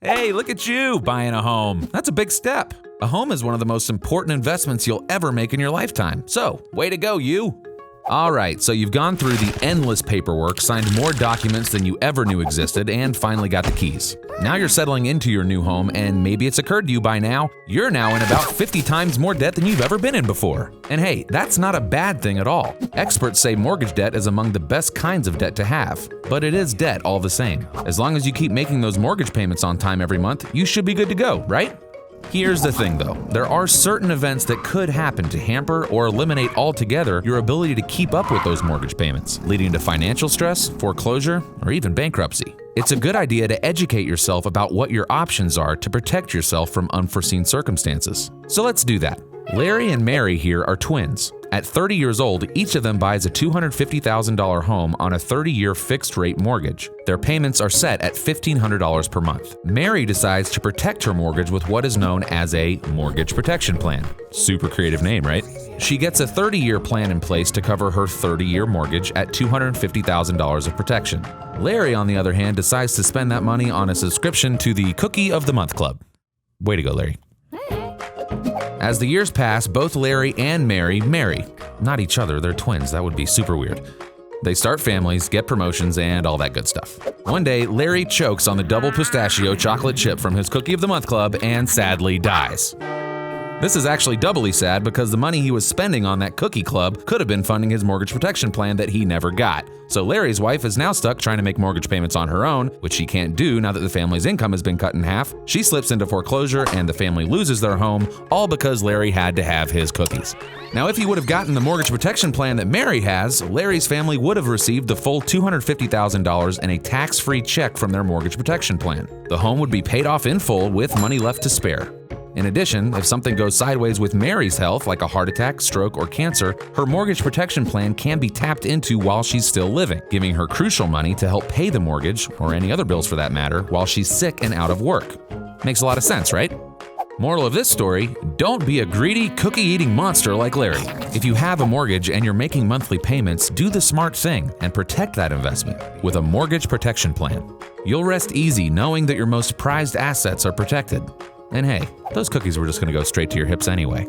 Hey, look at you buying a home. That's a big step. A home is one of the most important investments you'll ever make in your lifetime. So, way to go, you. All right, so you've gone through the endless paperwork, signed more documents than you ever knew existed, and finally got the keys. Now you're settling into your new home, and maybe it's occurred to you by now, you're now in about 50 times more debt than you've ever been in before. And hey, that's not a bad thing at all. Experts say mortgage debt is among the best kinds of debt to have, but it is debt all the same. As long as you keep making those mortgage payments on time every month, you should be good to go, right? Here's the thing though, there are certain events that could happen to hamper or eliminate altogether your ability to keep up with those mortgage payments, leading to financial stress, foreclosure, or even bankruptcy. It's a good idea to educate yourself about what your options are to protect yourself from unforeseen circumstances. So let's do that. Larry and Mary here are twins. At 30 years old, each of them buys a $250,000 home on a 30-year fixed-rate mortgage. Their payments are set at $1,500 per month. Mary decides to protect her mortgage with what is known as a mortgage protection plan. Super creative name, right? She gets a 30-year plan in place to cover her 30-year mortgage at $250,000 of protection. Larry, on the other hand, decides to spend that money on a subscription to the Cookie of the Month Club. Way to go, Larry. As the years pass, both Larry and Mary marry. Not each other, they're twins, that would be super weird. They start families, get promotions, and all that good stuff. One day, Larry chokes on the double pistachio chocolate chip from his Cookie of the Month Club and sadly dies. This is actually doubly sad because the money he was spending on that cookie club could have been funding his mortgage protection plan that he never got. So Larry's wife is now stuck trying to make mortgage payments on her own, which she can't do now that the family's income has been cut in half. She slips into foreclosure and the family loses their home, all because Larry had to have his cookies. Now, if he would have gotten the mortgage protection plan that Mary has, Larry's family would have received the full $250,000 and a tax-free check from their mortgage protection plan. The home would be paid off in full with money left to spare. In addition, if something goes sideways with Mary's health, like a heart attack, stroke, or cancer, her mortgage protection plan can be tapped into while she's still living, giving her crucial money to help pay the mortgage, or any other bills for that matter, while she's sick and out of work. Makes a lot of sense, right? Moral of this story, don't be a greedy, cookie-eating monster like Larry. If you have a mortgage and you're making monthly payments, do the smart thing and protect that investment with a mortgage protection plan. You'll rest easy knowing that your most prized assets are protected. And hey, those cookies were just going to go straight to your hips anyway.